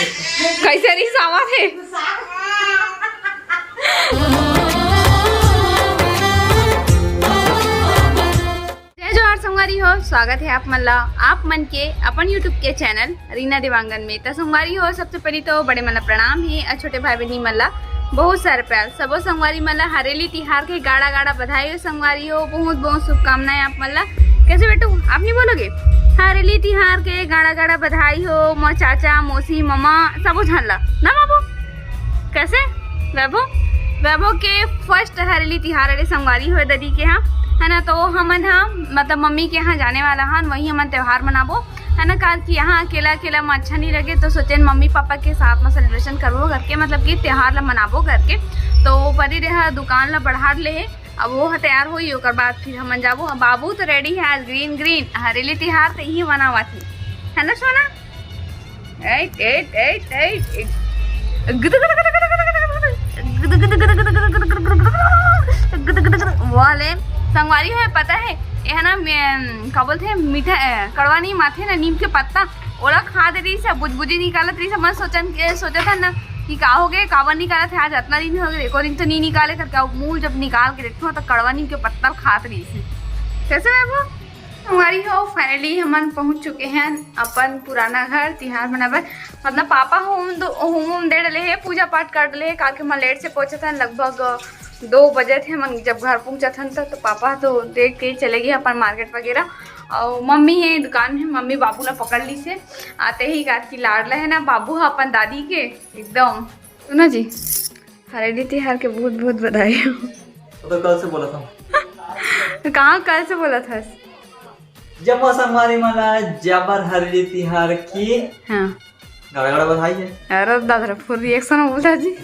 कैसे रही सावा थे। जय जोहार संगवारी हो, स्वागत है आप मन के अपन यूट्यूब के चैनल रीना देवांगन में। तो संगवारी हो, सबसे पहले तो बड़े मन प्रणाम है और छोटे भाई बहनी मन बहुत सारे प्यार। सबो संगवारी मन हरेली तिहार के गाड़ा गाड़ा बधाई हो संगवारी हो, बहुत बहुत शुभकामनाएं आप मन। कैसे बेटू आप नहीं बोलोगे? हरेली तिहार के गाड़ा गाड़ा बधाई हो मो चाचा मौसी ममा सबो झन ला ना बाबू। कैसे वैभव के फर्स्ट हरेली तिहार अरे संगवारी हो दादी के यहाँ है ना। तो हमन मतलब मम्मी के यहाँ जाने वाला हन, वही हमन त्योहार मनाबो है ना। काल कि यहाँ अकेला अकेला में अच्छा नहीं लगे, तो सोचे मम्मी पापा के साथ में सेलिब्रेशन करबो करके, मतलब कि त्योहार ला मनाबो करके। तो परी रहा दुकान ला बढ़ा ले, अब वो तैयार हुई ओकर बाद फिर हमन जाबो। बाबू तो रेडी है आज ग्रीन ग्रीन हरेली तिहार तो यही मनावा थी है ना सोना। वाले संगवारी है पता है ये ना क्या बोलते हैं मीठा कड़वा नहीं माथे ना नीम के पत्ता ओला खा दे रही से बुझबुझी निकालत रही से। मैं सोचा था ना कि का हो गए काबर निकाला थे आज इतना दिन हो गए, एक दिन तो नहीं निकाले करके मूल जब निकाल के देखते हो तो कड़वा नीम के पत्ता खात रही से। कैसे है वो हमारी हो। फाइनली हम पहुंच चुके हैं अपन पुराना घर तिहार मनावे। मतलब पापा होम दे डले है, पूजा पाठ कर डले है। काल के मैं लेट से पहुंचा था, लगभग 2 बजे थे हम जब घर पहुंचा था। तो पापा तो देख के चले गए अपन मार्केट वगैरह, और मम्मी है दुकान में। मम्मी बाबू ला पकड़ ली से आते ही काट की लाडला है ना बाबू है अपन दादी के एकदम। सुना जी हरेली तिहार के बहुत बहुत बधाई हो। तो कल से बोला था कहाँ कल से बोला था जब हमारी माना जबर हरेली तिहार की हाँ गड़ा बधाई है। अरे दादा फुल रिएक्शन बोला जी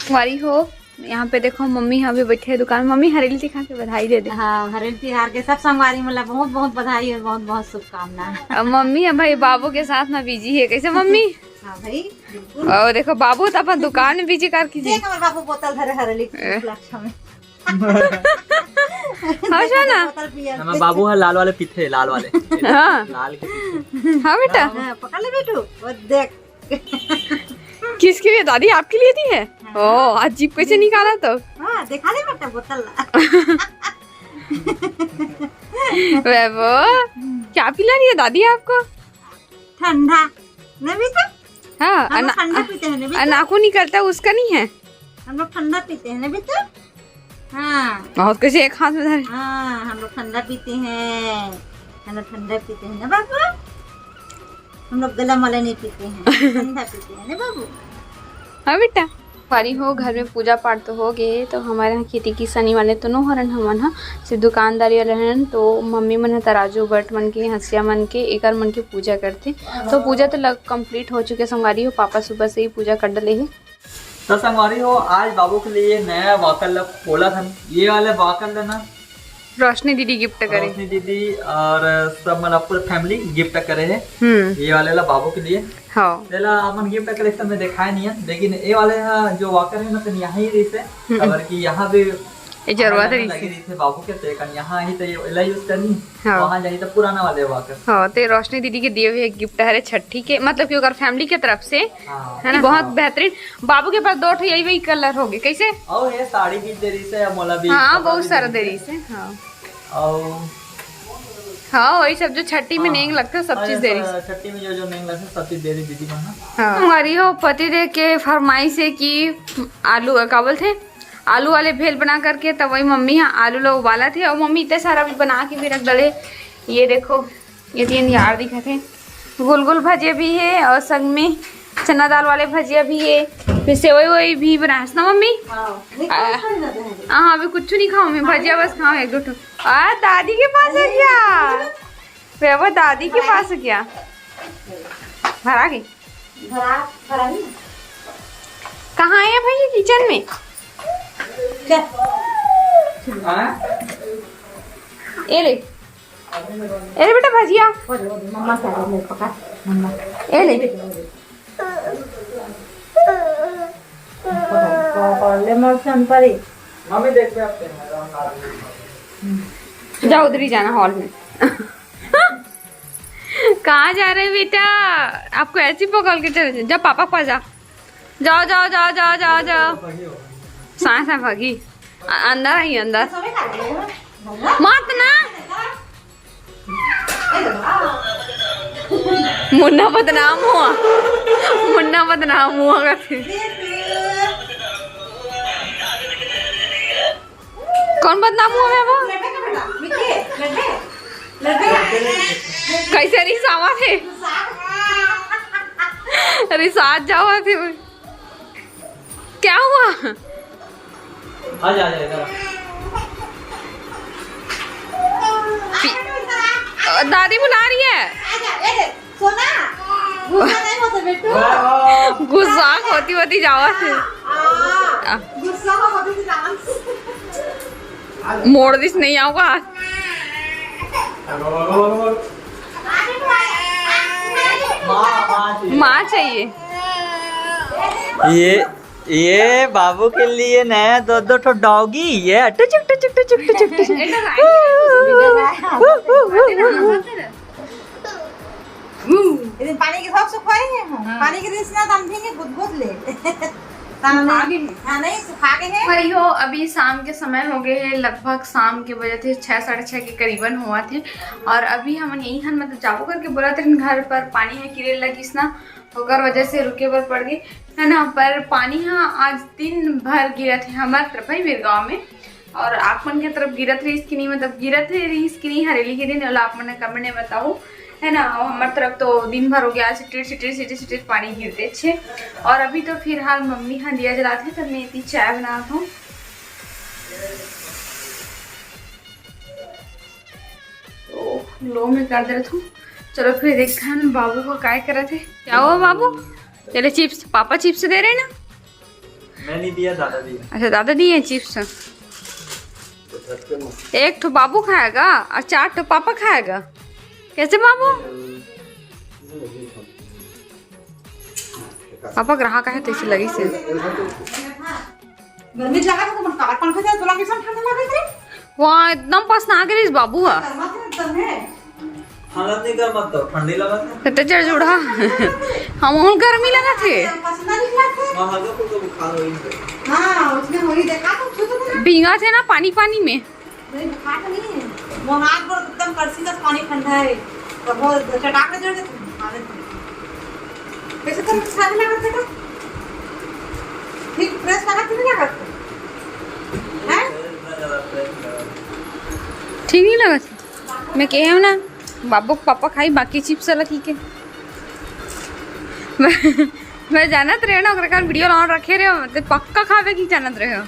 हमारी हो। यहाँ पे देखो मम्मी अभी बैठे है दुकान। मम्मी हरेली तिहार के बधाई दे दे। हाँ हरेली तिहार के सब संगवारी मतलब बहुत बहुत बधाई और बहुत बहुत शुभकामनाएं। अब मम्मी है भाई बाबू के साथ में बिजी है। कैसे मम्मी? हाँ भाई बिल्कुल। और देखो बाबू तो अपन दुकान में बिजी कर कीजिए। देख हमारे बाबू बोतल धरे हरेली उपलक्ष्य में। अच्छा ना हमारे बाबू है लाल वाले पीते लाल वाले हाँ लाल के पीते। हाँ बेटा हाँ, पकड़ ले बेटू वो देख। किसके लिए? दादी आपके लिए दी है। ओ आज जीप कैसे निकाला तो? हाँ दिखा ले बेटा बोतल। वो क्या पिला रही है दादी आपको? ठंडा नहीं बेटा। हाँ हम लोग ठंडा पीते हैं ना बेटा। नाखून नहीं करता उसका नहीं है। हम लोग ठंडा पीते हैं ना बेटा। हाँ बहुत कैसे एक हाथ में धरे। हाँ हम लोग ठंडा पीते हैं, हम लोग ठंडा पीते हैं ना बाबू। हम लोग गला मला नहीं पीते हैं, ठंडा पीते हैं ना बाबू। हाँ बेटा पारी हो। घर में पूजा पाठ तो हो गए, तो हमारे यहाँ खेती किसानी वाले तो नो हरन हमन हा सिर्फ दुकानदारी वाले हन। तो मम्मी मन है तराजू बट मन के हंसिया मन के एकर मन की पूजा करते। तो पूजा तो लग कंप्लीट हो चुके संगवारी हो। पापा सुबह से ही पूजा कर डले है। तो संगवारी हो आज बाबू के लिए नया वाकल खोला था। ये वाले वाकल ना रोशनी दीदी गिफ्ट करे। रोशनी दीदी और सब मतलब पूरे फैमिली गिफ्ट करे है। ये वाले ला बाबू के लिए। हाँ लेला अपन गिफ्ट कलेक्शन में दिखाया नहीं है, लेकिन ये वाले जो वाकर है मतलब यहाँ ही रही से खबर की यहाँ भी जरूरत लगी रही थे बाबू के ते कन यहाँ ही तो ये यूज करनी। हाँ। वहाँ जानी तो पुराना वाले वाकर। हाँ तो रोशनी दीदी के दिए हुए गिफ्ट है छठी के, मतलब कि अगर फैमिली के तरफ से हाँ। है ना। बहुत बेहतरीन। बाबू के पास 2 यही वही कलर हो गए। कैसे? और ये साड़ी भी दे रही से मोला भी। हाँ बहुत सारा दे रही से। हाँ और हाँ वही सब जो छठी में नहीं लगता है, सब चीज दे रही है। छठी में जो नहीं लगता सब चीज दे रही दीदी बना। हाँ हमारी हो पति दे के फरमाइश है कि आलू का बोलते आलू वाले भेल बना करके, तब वही मम्मी यहाँ आलू लोग उबाला थे और मम्मी इतने सारा भी बना के भी रख डले। ये देखो ये 3 यार दिखा थे। गोल गोल भजिया भी है और संग में चना दाल वाले भजिया भी है। फिर सेवई वही भी बनाया ना मम्मी। हाँ अभी कुछ नहीं खाऊं मैं, भजिया बस खाऊं 1-2 दादी के पास है क्या? वो दादी के पास है क्या? भरा गई कहाँ है भाई? ये किचन में ए ले बेटा भजिया ए ले मम्मी देख रहे आपके जाओ उधर ही जाना हॉल में। कहाँ जा रहे बेटा? आपको ऐसी पकड़ के चले जा, पापा के पास जा। जाओ जाओ जाओ जाओ जाओ जाओ। साए साए भागी। अंदर आई अंदर। मत ना। मुन्ना बदनाम हुआ। मुन्ना बदनाम हुआ कैसे? कौन बदनाम हुआ है वो? कैसे रिसावा थे? रिसात जावा थे। क्या हुआ? आ जा इधर। दादी बुला रही है। सोना गुस्सा नहीं होता बेटू। गुस्सा होती होती जावा थे। गुस्सा होती जावा। मोड़ दिस नहीं आऊंगा। माँ चाहिए। ये बाबू के लिए नया दो ठो डॉगी। ये टुचुक टुचुक टुचुक टुचुक टुचुक। पानी के शौक से खोएंगे हम। पानी के रिश्ता हम देंगे गुद ले। नहीं सुखा के है। भाई हो अभी शाम के समय हो गए हैं, लगभग शाम के बजे थे 6 साढ़े 6 के करीबन हुआ थे। और अभी हम यही हन मतलब जाबो करके बोला था घर पर पानी है गिरे लगी ना, होकर वजह से रुके पर पड़ गई है ना। पर पानी हाँ आज दिन भर गिरा थे हमारे तरफ ही मेरे गाँव में। और आप मन के तरफ गिरत रही इसकी नहीं, मतलब गिरत है इसकी नहीं हरेली के दिन। आप मन कमेंट में बताओ है ना। और हमारे तरफ तो दिन भर हो गया सिटी सिटी सिटी सिटी पानी गिरते छे। और अभी तो फिलहाल मम्मी हाँ दिया जलाते तब मैं इतनी चाय बनाता हूँ। तो लो में कर दे रहा हूँ। चलो फिर देखते हैं बाबू को काय कर रहे थे। क्या हुआ बाबू? चले चिप्स, पापा चिप्स दे रहे ना? मैं नहीं दिया, दादा दिया। अच्छा दादा दिए चिप्स। एक तो बाबू खाएगा और 4 तो पापा खाएगा। कैसे बाबू? पापा ग्राहक है तो इसे लगी से गर्मी लगा तो मन काला पंखा से तोला किसान ठंडा लगे रे। वहाँ एकदम पसना के इस बाबू है। हालत नहीं कर मत तो ठंडी लगा था। तो चढ़ जुड़ा हम उन गर्मी लगा थे। पसना निकला थे। वहां हल्का फुल्का बुखार हो ही। हां उसने वही देखा तो छूट भीगा थे ना पानी पानी में। नहीं बुखार नहीं है। वो हाथ पर एकदम करसी का पानी ठंडा है। तो वो चटाक जोड़ के कैसे कर छाने लगा था? ठीक प्रेस लगा के नहीं लगा है? ठीक नहीं लगा था। मैं कहे ना बाबू पापा खाई बाकी चिप्स वाला ठीक है। मैं जानत रहे ना ओकरा वीडियो ऑन रखे रहे हो तो पक्का खावे की जानत रहे हो।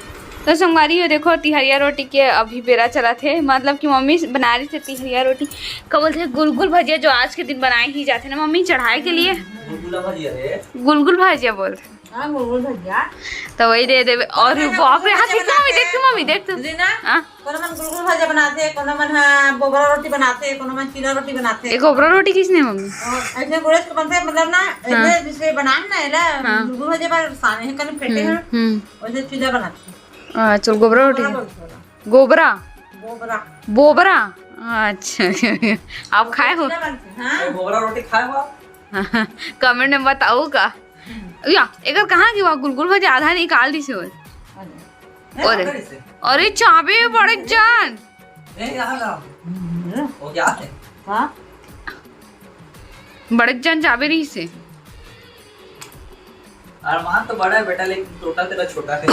तो संगवारी हो देखो तिहरिया रोटी के अभी बेरा चला थे, मतलब कि मम्मी बना रही थी तिहरिया रोटी। कबल थे गुलगुल भजिया जो आज के दिन बनाए ही जाते ना मम्मी चढ़ाए के लिए। गुलगुल भजिया बोलते। हां गुलगुल भजिया तो वही दे दे। और बाप रे मम्मी देख तू हां कोनो मन गुलगुल भजिया बनाते, कोनो मन बोबरा रोटी बनाते, कोनो मन चीला रोटी बनाते। एक बोबरा रोटी किसने मम्मी? ऐसे गुड़स के बनते मतलब ना ऐसे जिसे बनान ना एला गुलगुल भजिया पर साने है कने फेटे हैं वैसे चीला बनाते। चल गोबरा रोटी। गोबरा बोबरा बोबरा। अच्छा आप खाए हो? गोबरा रोटी खाए हो? कमेंट में बताओ का या एकर कहाँ की गुलगुल भजिया आधा निकाल दी से। अरे चाबे बड़े जान बड़े जान चाबे रही से। अरमान तो बड़ा है बेटा लेकिन टोटा तेरा छोटा है।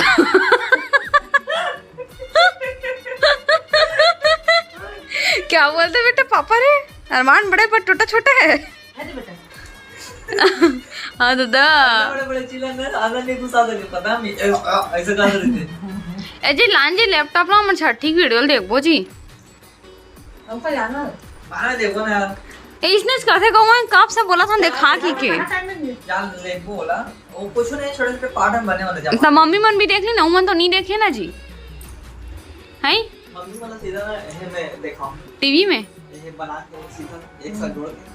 क्या बोलते बेटा पापा रे? अरमान बड़े पर टोटा छोटा है। हाँ दादा बड़े बड़े चिल्लाने आधा नहीं घुसा दे पता नहीं ऐसे कर रहे थे। जी लान जी लैपटॉप ना मन ठीक वीडियो देखबो जी। हमको जाना बाहर देखो ना यार। इसने कैसे कहूँ कब से बोला था देखा की के जान ले बोला वो कुछ नहीं छोटे छोटे पार्ट बने वाले जा। तो मम्मी मन भी देख ली ना मन तो नहीं देखे ना जी है। मम्मी मतलब सीधा ना ये मैं देखा टीवी में ये बना के सीधा एक साथ जोड़ के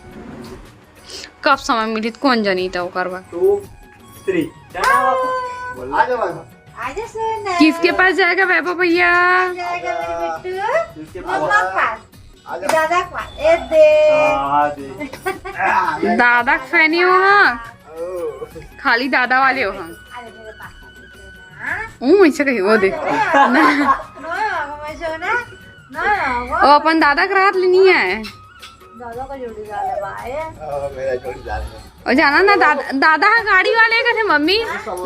कब समय मिली कौन जानी था वो करवा। 2 3 आ जा बाबा आजा सुन किसके पास जाएगा वैभव भैया? जाएगा मेरे बिट्टू मम्मा पास दादा को ए दे दादा के फैनी हो हाँ, खाली दादा वाले हो हाँ। अरे मेरे पापा ऐसे कही वो देख वो अपन दादा के रात लेनी है दादा का जोड़ीदार है भाई मेरा जोड़ीदार है। और जाना ना दादा हा गाड़ी वाले कैसे मम्मी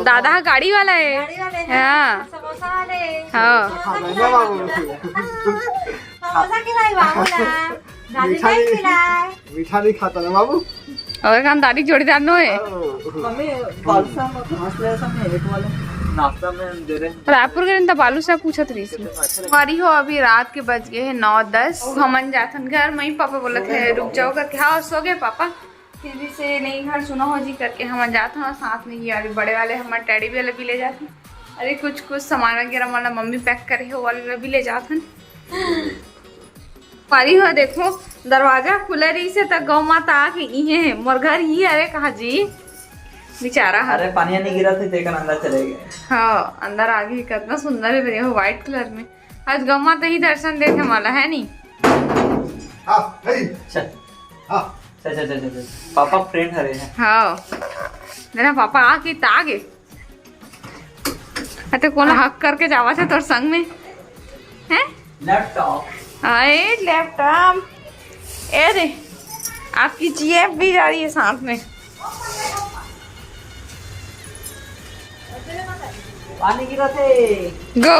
दादा हा गाड़ी वाला है गाड़ी वाले हैं, हाँ समोसा वाले हाँ खाना बाबू समोसा खिलाई बाबू ना दादी मीठा नहीं नहीं खिलाए मीठा नहीं खाता ना बाबू। और काम दादी जोड़ीदार नो है मम्मी बालूशाह में घास ले समय एक वाले नाश्ता में दे रहे हैं। रायपुर के तो बालू से पूछत रही हमारी हो अभी रात के बज गए हैं 9-10 हमन जाथन घर मई पापा बोलत है रुक जाओ करके हाँ सो गए पापा फिर भी से नहीं घर सुना हो जी करके हम जाते हैं साथ में ये वाले बड़े वाले हमारे टैडी वाले भी ले जाते हैं अरे कुछ कुछ सामान वगैरह वाला मम्मी पैक करे हो वाले भी ले जाते हैं पारी हो देखो दरवाजा खुला रही से तक गौ माता आके ये है मोर घर ही अरे कहा जी बेचारा हर अरे पानी नहीं गिरा थे देखकर अंदर चले गए। हाँ अंदर आ गई कितना सुंदर है बढ़िया व्हाइट कलर में आज गौ माता ही दर्शन देखे वाला है नहीं हाँ हे चल हाँ चल चल चल चल पापा फ्रेंड हरे हैं। हाँ मेरा पापा आके तागे अते कौन हक करके जावा थे तोर संग में हैं लैपटॉप आए लैपटॉप ए रे आपकी जीएफ भी जा रही है साथ में पानी गिरा थे गो